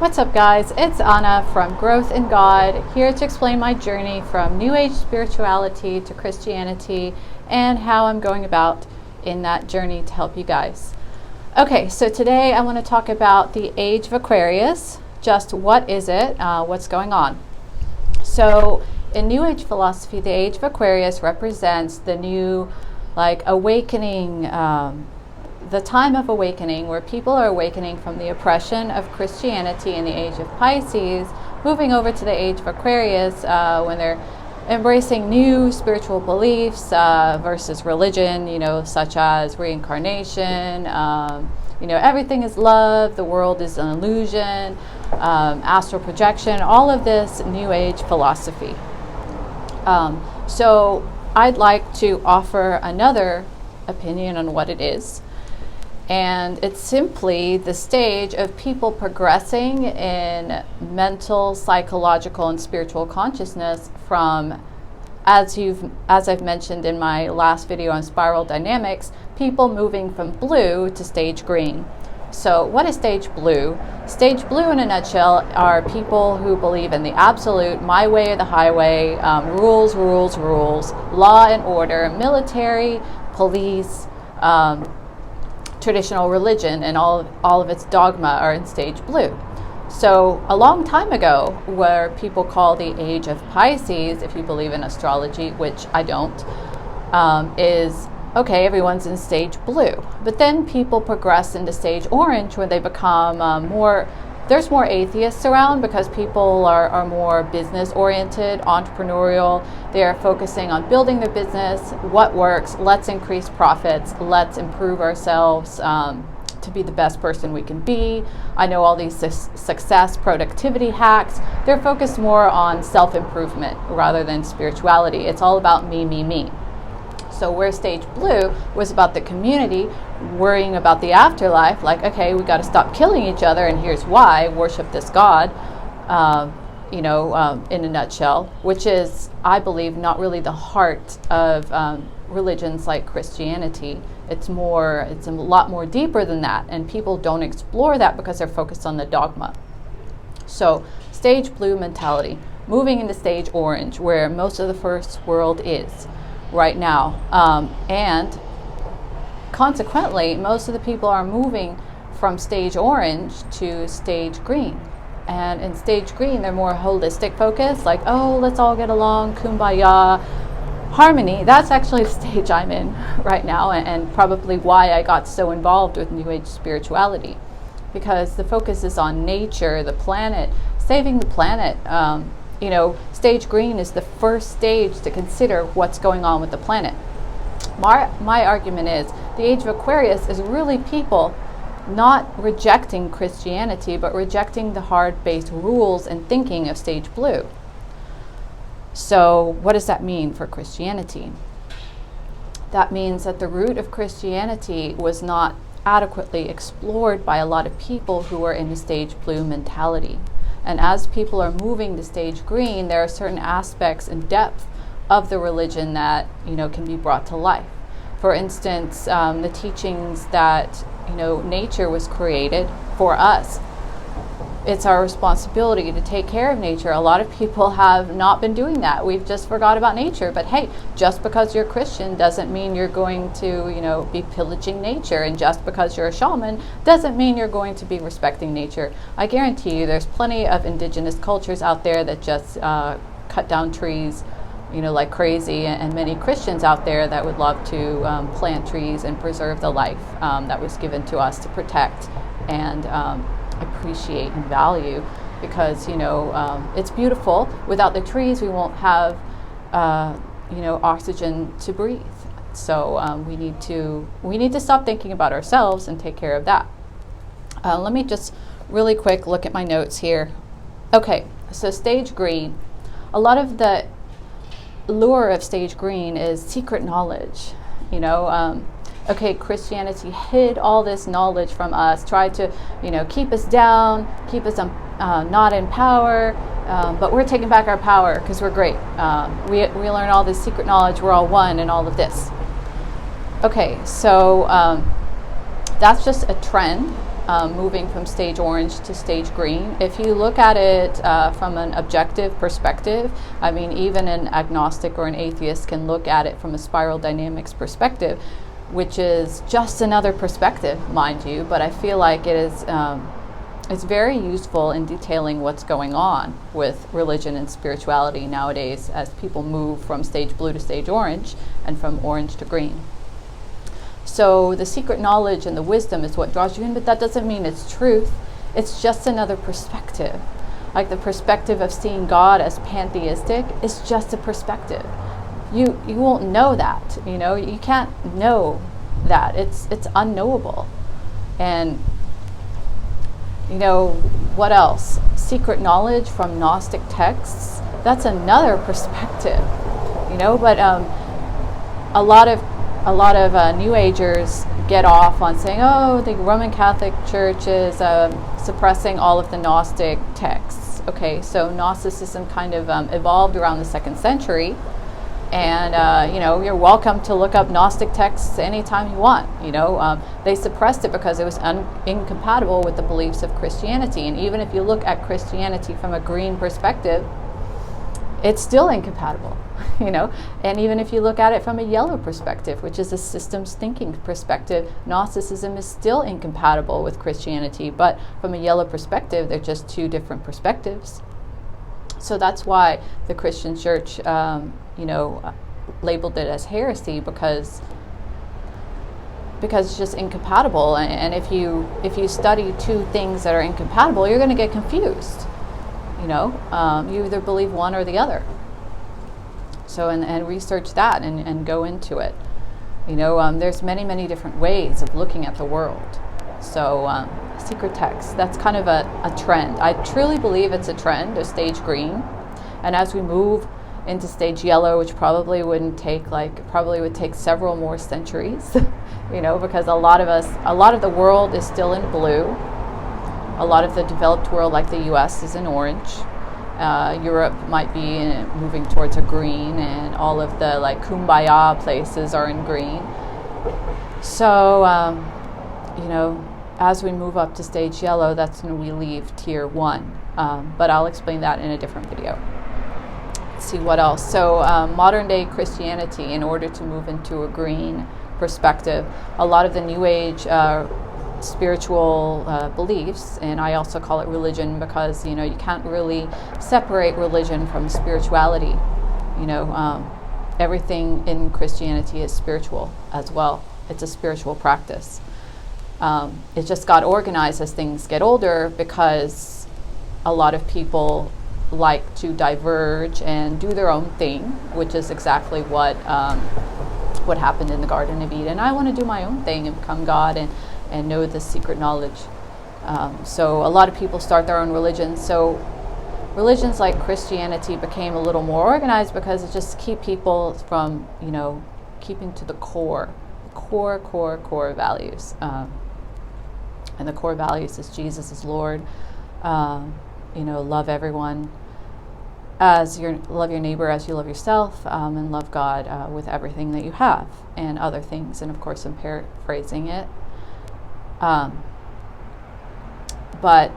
What's up, guys? It's Anna from Growth in God, here to explain my journey from New Age spirituality to Christianity and how I'm going about in that journey to help you guys. Okay, so today I want to talk about the Age of Aquarius. Just what is it? What's going on? So in New Age philosophy, the Age of Aquarius represents the new, awakening, the time of awakening, where people are awakening from the oppression of Christianity in the Age of Pisces, moving over to the Age of Aquarius when they're embracing new spiritual beliefs versus religion, such as reincarnation, everything is love, the world is an illusion, astral projection, all of this New Age philosophy. So I'd like to offer another opinion on what it is. And it's simply the stage of people progressing in mental, psychological, and spiritual consciousness from, as I've mentioned in my last video on spiral dynamics, people moving from blue to stage green. So what is stage blue? Stage blue in a nutshell are people who believe in the absolute, my way or the highway, rules, law and order, military, police, traditional religion, and all of its dogma are in stage blue. So a long time ago, where people call the Age of Pisces, if you believe in astrology, which I don't, is okay, everyone's in stage blue. But then people progress into stage orange when they become there's more atheists around because people are more business oriented, entrepreneurial. They are focusing on building their business, what works, let's increase profits, let's improve ourselves to be the best person we can be. I know all these success productivity hacks. They're focused more on self-improvement rather than spirituality. It's all about me. So where stage blue was about the community, worrying about the afterlife, okay, we got to stop killing each other, and here's why: worship this God, in a nutshell, which is, I believe, not really the heart of religions like Christianity. It's a lot more deeper than that, and people don't explore that because they're focused on the dogma. So stage blue mentality, moving into stage orange, where most of the first world is right now, and consequently most of the people are moving from stage orange to stage green. And in stage green, they're more holistic focused, let's all get along, kumbaya, harmony. That's actually the stage I'm in right now, and probably why I got so involved with New Age spirituality, because the focus is on nature, the planet, saving the planet. Stage green is the first stage to consider what's going on with the planet. My argument is the Age of Aquarius is really people not rejecting Christianity, but rejecting the hard-based rules and thinking of stage blue. So what does that mean for Christianity? That means that the root of Christianity was not adequately explored by a lot of people who are in a stage blue mentality. And as people are moving to stage green, there are certain aspects and depth of the religion that, can be brought to life. For instance, the teachings that, nature was created for us. It's our responsibility to take care of nature. A lot of people have not been doing that. We've just forgot about nature. But hey, just because you're Christian doesn't mean you're going to, be pillaging nature. And just because you're a shaman doesn't mean you're going to be respecting nature. I guarantee you there's plenty of indigenous cultures out there that just cut down trees, like crazy, and many Christians out there that would love to plant trees and preserve the life that was given to us to protect and appreciate and value, because it's beautiful. Without the trees, we won't have oxygen to breathe. So we need to stop thinking about ourselves and take care of that. Let me just really quick look at my notes here. Okay, so stage green, a lot of the lure of stage green is secret knowledge. Okay, Christianity hid all this knowledge from us, tried to, keep us down, keep us not in power, but we're taking back our power because we're great. We learn all this secret knowledge, we're all one, and all of this. Okay, so that's just a trend moving from stage orange to stage green. If you look at it from an objective perspective, I mean, even an agnostic or an atheist can look at it from a spiral dynamics perspective, which is just another perspective, mind you, but I feel like it is it's very useful in detailing what's going on with religion and spirituality nowadays as people move from stage blue to stage orange and from orange to green. So the secret knowledge and the wisdom is what draws you in, but that doesn't mean it's truth. It's just another perspective. Like the perspective of seeing God as pantheistic is just a perspective. You won't know that, you know, you can't know that. It's unknowable. And you know, what else? Secret knowledge from Gnostic texts, that's another perspective, you know, but a lot of New Agers get off on saying, oh, the Roman Catholic Church is suppressing all of the Gnostic texts. Okay, so Gnosticism kind of evolved around the 2nd century, and you know, you're welcome to look up Gnostic texts anytime you want. You know, they suppressed it because it was incompatible with the beliefs of Christianity. And even if you look at Christianity from a green perspective, it's still incompatible. You know, and even if you look at it from a yellow perspective, which is a systems thinking perspective, Gnosticism is still incompatible with Christianity. But from a yellow perspective, they're just two different perspectives. So that's why the Christian Church, you know, labeled it as heresy because it's just incompatible. And if you study two things that are incompatible, you're going to get confused. You know, you either believe one or the other. So and research that and go into it. You know, there's many different ways of looking at the world. So secret text, that's kind of a trend. I truly believe it's a trend, a stage green. And as we move into stage yellow, which probably would take several more centuries, you know, because a lot of the world is still in blue. A lot of the developed world, like the US, is in orange. Europe might be moving towards a green, and all of the like kumbaya places are in green. So, you know, as we move up to stage yellow, that's when we leave tier 1. But I'll explain that in a different video. Let's see what else. So modern day Christianity, in order to move into a green perspective, a lot of the New Age spiritual beliefs, and I also call it religion because, you know, you can't really separate religion from spirituality. You know, everything in Christianity is spiritual as well. It's a spiritual practice. It just got organized as things get older because a lot of people like to diverge and do their own thing, which is exactly what happened in the Garden of Eden. I want to do my own thing and become God and know the secret knowledge. So a lot of people start their own religions. So religions like Christianity became a little more organized because it just keep people from, you know, keeping to the core values. And the core values is Jesus is Lord. You know, love everyone love your neighbor as you love yourself, and love God with everything that you have, and other things. And of course, I'm paraphrasing it. But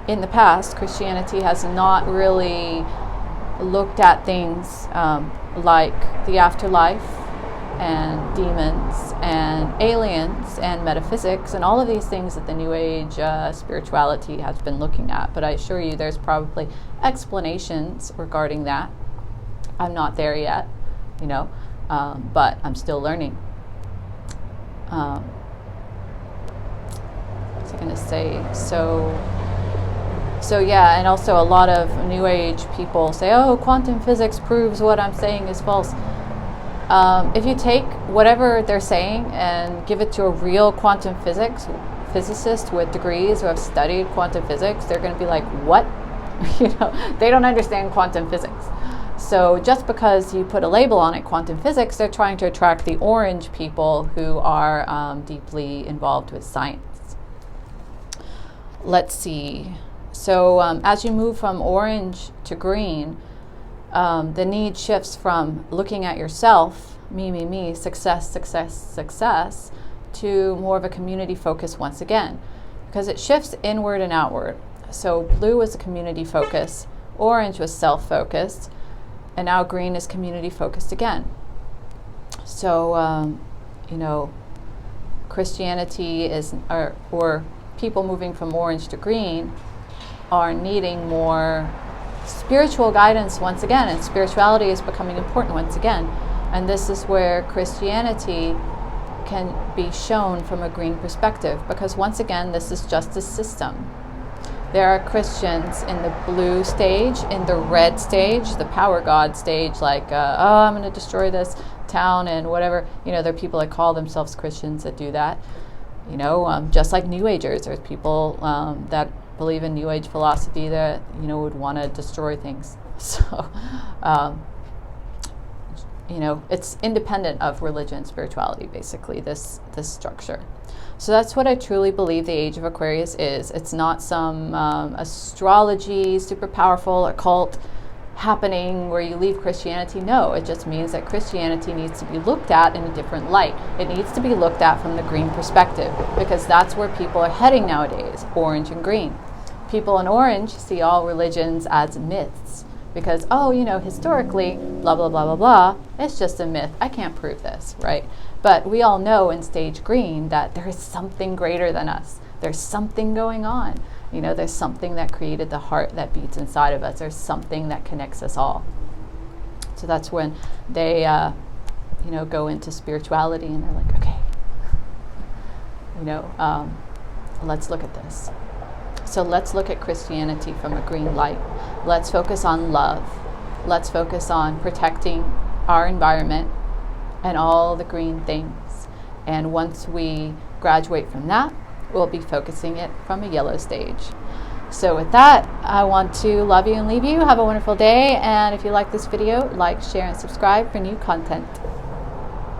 in the past, Christianity has not really looked at things like the afterlife and demons and aliens and metaphysics and all of these things that the New Age spirituality has been looking at. But I assure you there's probably explanations regarding that. I'm not there yet, you know, but I'm still learning. What was I going to say? So yeah, and also a lot of New Age people say, oh, quantum physics proves what I'm saying is false. If you take whatever they're saying and give it to a real quantum physicist with degrees who have studied quantum physics, they're going to be like, what? You know, they don't understand quantum physics. So just because you put a label on it, quantum physics, they're trying to attract the orange people who are deeply involved with science. Let's see. So as you move from orange to green, the need shifts from looking at yourself, me, success, to more of a community focus once again. because it shifts inward and outward. So blue was a community focus, orange was self-focused, and now green is community focused again. So, you know, Christianity is, or people moving from orange to green are needing more spiritual guidance once again, and spirituality is becoming important once again. And this is where Christianity can be shown from a green perspective, because once again, this is just a system. There are Christians in the blue stage, in the red stage, the power god stage, like, oh, I'm going to destroy this town and whatever. You know, there are people that call themselves Christians that do that. You know, just like New Agers, there's people that believe in New Age philosophy that, you know, would want to destroy things. So, you know, it's independent of religion, spirituality, basically, this structure. So that's what I truly believe the Age of Aquarius is. It's not some astrology, super powerful occult happening where you leave Christianity. No, it just means that Christianity needs to be looked at in a different light. It needs to be looked at from the green perspective, because that's where people are heading nowadays, orange and green. People in orange see all religions as myths, because, oh, you know, historically, blah, blah, blah, blah, blah, it's just a myth. I can't prove this, right? But we all know in stage green that there is something greater than us. There's something going on. You know, there's something that created the heart that beats inside of us. There's something that connects us all. So that's when they, you know, go into spirituality and they're like, okay, you know, let's look at this. So let's look at Christianity from a green light. Let's focus on love. Let's focus on protecting our environment and all the green things. And once we graduate from that, we'll be focusing it from a yellow stage. So with that, I want to love you and leave you. Have a wonderful day. And if you like this video, like, share, and subscribe for new content.